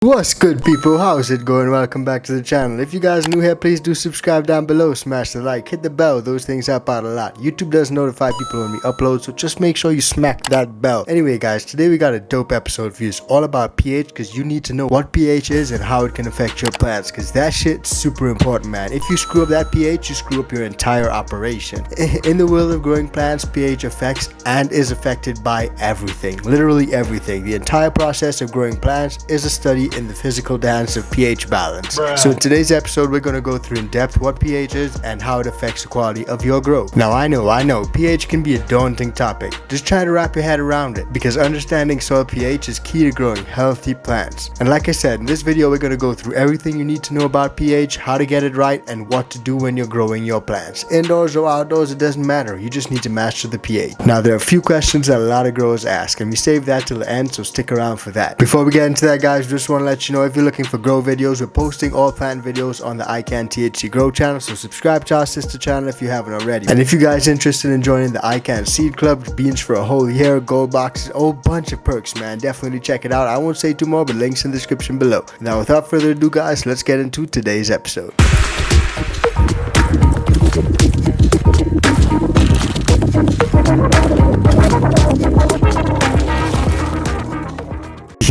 What's good, people? How's it going? Welcome back to the channel. If you guys are new here, please do subscribe down below, smash the like, hit the bell. Those things help out a lot. YouTube does notify people when we upload, so just make sure you smack that bell. Anyway guys, today we got a dope episode for you. It's all about pH, because you need to know what pH is and how it can affect your plants, because that shit's super important, man. If you screw up that pH, you screw up your entire operation. In the world of growing plants, pH affects and is affected by everything, literally everything. The entire process of growing plants is a study in the physical dance of pH balance. So in today's episode, we're going to go through in depth what pH is and how it affects the quality of your growth. Now I know pH can be a daunting topic. Just try to wrap your head around it, because understanding soil pH is key to growing healthy plants. And like I said, in this video we're going to go through everything you need to know about pH, how to get it right, and what to do when you're growing your plants. Indoors or outdoors, it doesn't matter. You just need to master the pH. Now there are a few questions that a lot of growers ask, and we saved that till the end, so stick around for that. Before we get into that, guys, just want to let you know, if you're looking for grow videos, we're posting all plant videos on the I Can THC Grow channel, so subscribe to our sister channel if you haven't already. And if you guys are interested in joining the I Can Seed Club, beans for a whole year, gold boxes, a whole bunch of perks, man, definitely check it out. I won't say too more, but links in the description below. Now without further ado, guys, let's get into today's episode.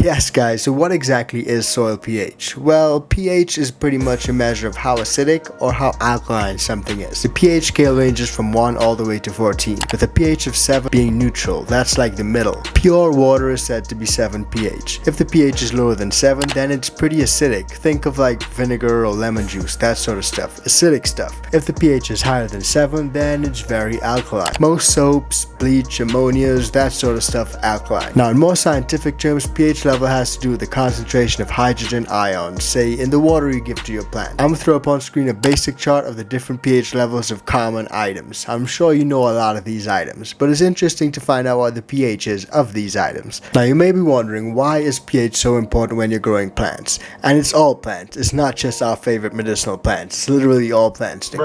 Yes guys, so what exactly is soil pH? Well, pH is pretty much a measure of how acidic or how alkaline something is. The pH scale ranges from 1 all the way to 14, with a pH of 7 being neutral. That's like the middle. Pure water is said to be 7 pH. If the pH is lower than 7, then it's pretty acidic. Think of like vinegar or lemon juice, that sort of stuff, acidic stuff. If the pH is higher than 7, then it's very alkaline. Most soaps, bleach, ammonias, that sort of stuff, alkaline. Now in more scientific terms, pH level has to do with the concentration of hydrogen ions, say in the water you give to your plant. I'm gonna throw up on screen a basic chart of the different pH levels of common items. I'm sure you know a lot of these items, but it's interesting to find out what the pH is of these items. Now you may be wondering, why is pH so important when you're growing plants? And it's all plants. It's not just our favorite medicinal plants. It's literally all plants.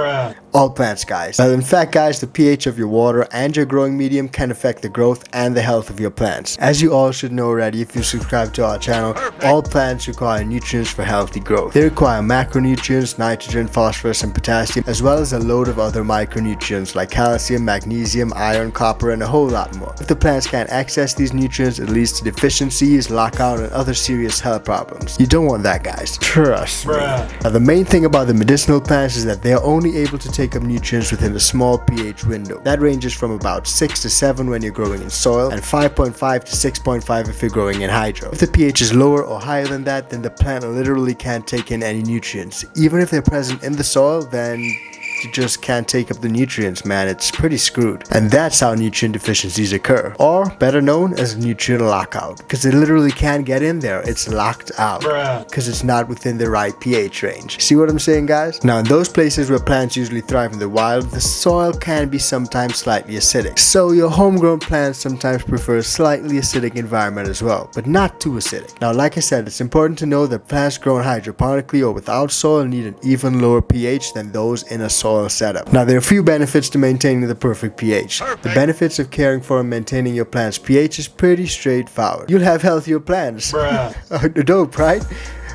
All plants, guys. Well, in fact, guys, the pH of your water and your growing medium can affect the growth and the health of your plants. As you all should know already if you subscribe to our channel, all plants require nutrients for healthy growth. They require macronutrients, nitrogen, phosphorus, and potassium, as well as a load of other micronutrients like calcium, magnesium, iron, copper, and a whole lot more. If the plants can't access these nutrients, it leads to deficiencies, lockout, and other serious health problems. You don't want that, guys. Trust me. Now, the main thing about the medicinal plants is that they are only able to take up nutrients within a small pH window. That ranges from about 6 to 7 when you're growing in soil, and 5.5 to 6.5 if you're growing in hydro. If the pH is lower or higher than that, then the plant literally can't take in any nutrients. Even if they're present in the soil, then you just can't take up the nutrients, man. It's pretty screwed. And that's how nutrient deficiencies occur, or better known as nutrient lockout, because they literally can't get in there. It's locked out because it's not within the right pH range. See what I'm saying, guys? Now in those places where plants usually thrive in the wild, the soil can be sometimes slightly acidic, so your homegrown plants sometimes prefer a slightly acidic environment as well, but not too acidic. Now like I said, it's important to know that plants grown hydroponically or without soil need an even lower pH than those in a soil setup. Now there are a few benefits to maintaining the perfect pH. The benefits of caring for and maintaining your plant's pH is pretty straightforward. You'll have healthier plants. Dope, right?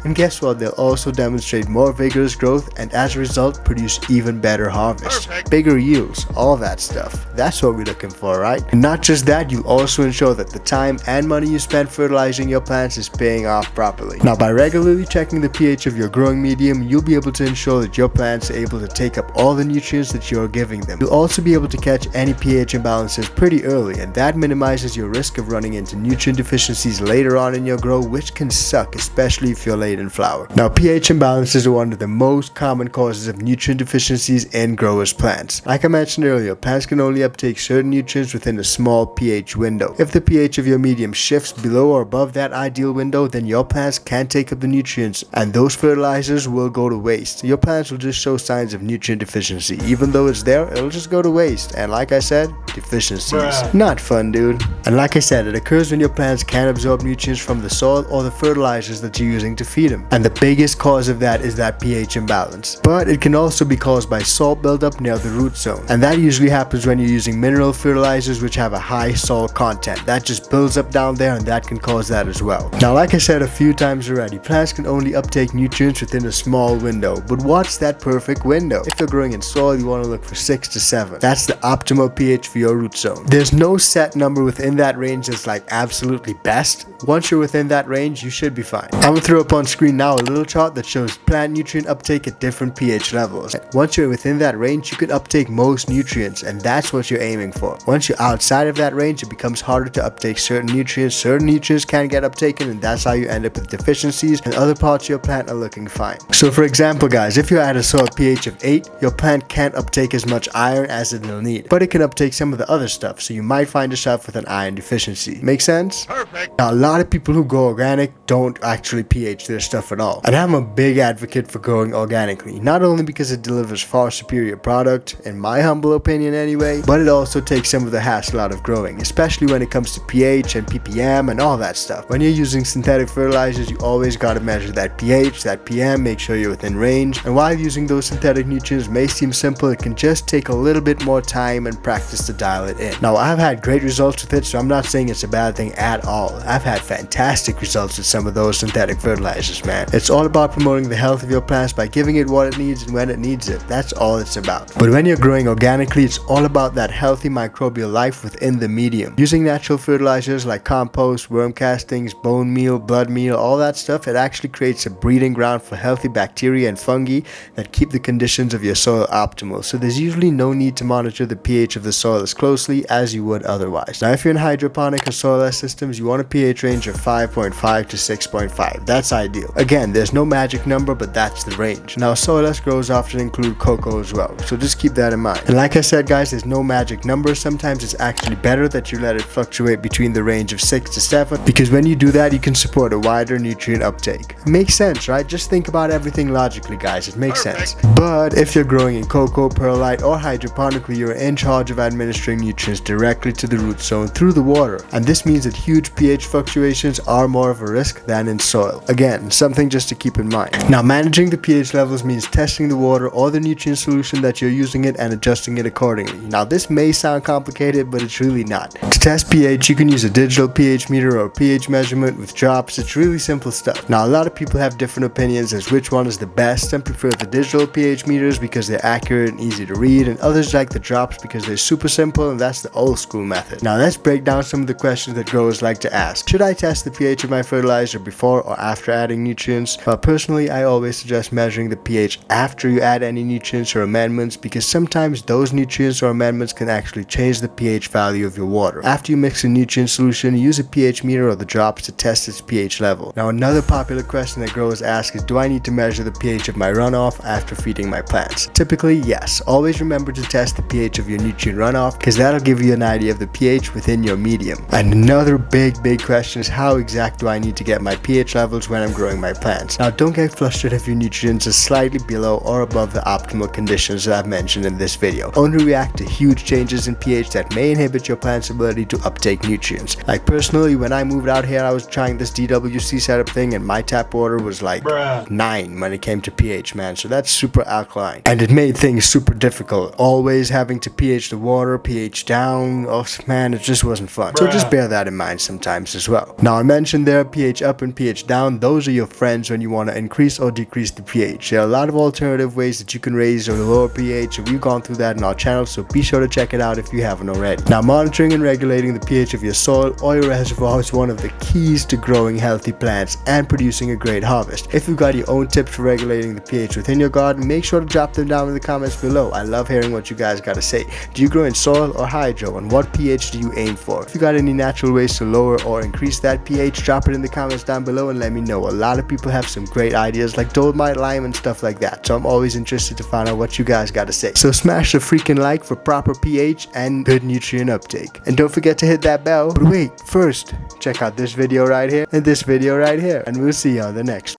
And guess what? They'll also demonstrate more vigorous growth and as a result produce even better harvests, bigger yields, all that stuff. That's what we're looking for, right? And not just that, you also ensure that the time and money you spend fertilizing your plants is paying off properly. Now by regularly checking the pH of your growing medium, you'll be able to ensure that your plants are able to take up all the nutrients that you're giving them. You'll also be able to catch any pH imbalances pretty early, and that minimizes your risk of running into nutrient deficiencies later on in your grow, which can suck, especially if you're late in flower. Now pH imbalances are one of the most common causes of nutrient deficiencies in growers' plants. Like I mentioned earlier, plants can only uptake certain nutrients within a small pH window. If the pH of your medium shifts below or above that ideal window, then your plants can't take up the nutrients, and those fertilizers will go to waste. Your plants will just show signs of nutrient deficiency. Even though it's there, it'll just go to waste. And like I said, deficiencies. Not fun, dude. And like I said, it occurs when your plants can't absorb nutrients from the soil or the fertilizers that you're using to feed feed them. And the biggest cause of that is that pH imbalance. But it can also be caused by salt buildup near the root zone. And that usually happens when you're using mineral fertilizers which have a high salt content. That just builds up down there, and that can cause that as well. Now, like I said a few times already, plants can only uptake nutrients within a small window. But what's that perfect window? If you're growing in soil, you want to look for 6 to 7. That's the optimal pH for your root zone. There's no set number within that range that's like absolutely best. Once you're within that range, you should be fine. I'm gonna throw up on screen now a little chart that shows plant nutrient uptake at different pH levels. Once you're within that range, you can uptake most nutrients, and that's what you're aiming for. Once you're outside of that range, it becomes harder to uptake certain nutrients. Certain nutrients can get uptaken, and that's how you end up with deficiencies, and other parts of your plant are looking fine. So for example, guys, if you're at a soil pH of 8, your plant can't uptake as much iron as it'll need, but it can uptake some of the other stuff, so you might find yourself with an iron deficiency. Make sense? Perfect. Now, a lot of people who grow organic don't actually pH their stuff at all, and I'm a big advocate for growing organically, not only because it delivers far superior product, in my humble opinion anyway, but it also takes some of the hassle out of growing, especially when it comes to pH and ppm and all that stuff. When you're using synthetic fertilizers, you always gotta measure that pH, that pm, make sure you're within range, and while using those synthetic nutrients may seem simple, it can just take a little bit more time and practice to dial it in. Now, I've had great results with it, so I'm not saying it's a bad thing at all. I've had fantastic results with some of those synthetic fertilizers, man. It's all about promoting the health of your plants by giving it what it needs and when it needs it. That's all it's about. But when you're growing organically, it's all about that healthy microbial life within the medium. Using natural fertilizers like compost, worm castings, bone meal, blood meal, all that stuff, it actually creates a breeding ground for healthy bacteria and fungi that keep the conditions of your soil optimal. So there's usually no need to monitor the pH of the soil as closely as you would otherwise. Now, if you're in hydroponic or soilless systems, you want a pH range of 5.5 to 6.5. That's ideal. Again, there's no magic number, but that's the range. Now, soilless grows often include cocoa as well, so just keep that in mind. And like I said, guys, there's no magic number. Sometimes it's actually better that you let it fluctuate between the range of 6 to 7, because when you do that, you can support a wider nutrient uptake. It makes sense, right? Just think about everything logically, guys. It makes sense. But if you're growing in cocoa, perlite, or hydroponically, you're in charge of administering nutrients directly to the root zone through the water, and this means that huge pH fluctuations are more of a risk than in soil. Again, something just to keep in mind. Now, managing the pH levels means testing the water or the nutrient solution that you're using it and adjusting it accordingly. Now, this may sound complicated, but it's really not. To test pH, you can use a digital pH meter or a pH measurement with drops. It's really simple stuff. Now, a lot of people have different opinions as which one is the best. Some prefer the digital pH meters because they're accurate and easy to read, and others like the drops because they're super simple, and that's the old school method. Now, let's break down some of the questions that growers like to ask. Should I test the pH of my fertilizer before or after adding nutrients? Well, personally, I always suggest measuring the pH after you add any nutrients or amendments, because sometimes those nutrients or amendments can actually change the pH value of your water. After you mix a nutrient solution, use a pH meter or the drops to test its pH level. Now, another popular question that growers ask is, do I need to measure the pH of my runoff after feeding my plants? Typically, yes. Always remember to test the pH of your nutrient runoff, because that'll give you an idea of the pH within your medium. And another big question is, how exact do I need to get my pH levels when I'm growing my plants? Now, don't get flustered if your nutrients are slightly below or above the optimal conditions that I've mentioned in this video. Only react to huge changes in pH that may inhibit your plant's ability to uptake nutrients. Like personally, when I moved out here, I was trying this DWC setup thing, and my tap water was like 9 when it came to pH, man. So that's super alkaline, and it made things super difficult. Always having to pH the water, pH down. Oh man, it just wasn't fun. So just bear that in mind sometimes as well. Now, I mentioned there pH up and pH down. Those are your friends when you want to increase or decrease the pH. There are a lot of alternative ways that you can raise or lower pH, and we've gone through that in our channel, so be sure to check it out if you haven't already. Now, monitoring and regulating the pH of your soil or your reservoir is one of the keys to growing healthy plants and producing a great harvest. If you've got your own tips for regulating the pH within your garden, make sure to drop them down in the comments below. I love hearing what you guys got to say. Do you grow in soil or hydro, and what pH do you aim for? If you got any natural ways to lower or increase that pH, drop it in the comments down below and let me know. A lot of people have some great ideas like dolomite lime and stuff like that, so I'm always interested to find out what you guys got to say. So smash the freaking like for proper pH and good nutrient uptake, and don't forget to hit that bell. But wait, first check out this video right here and this video right here, and we'll see you on the next one.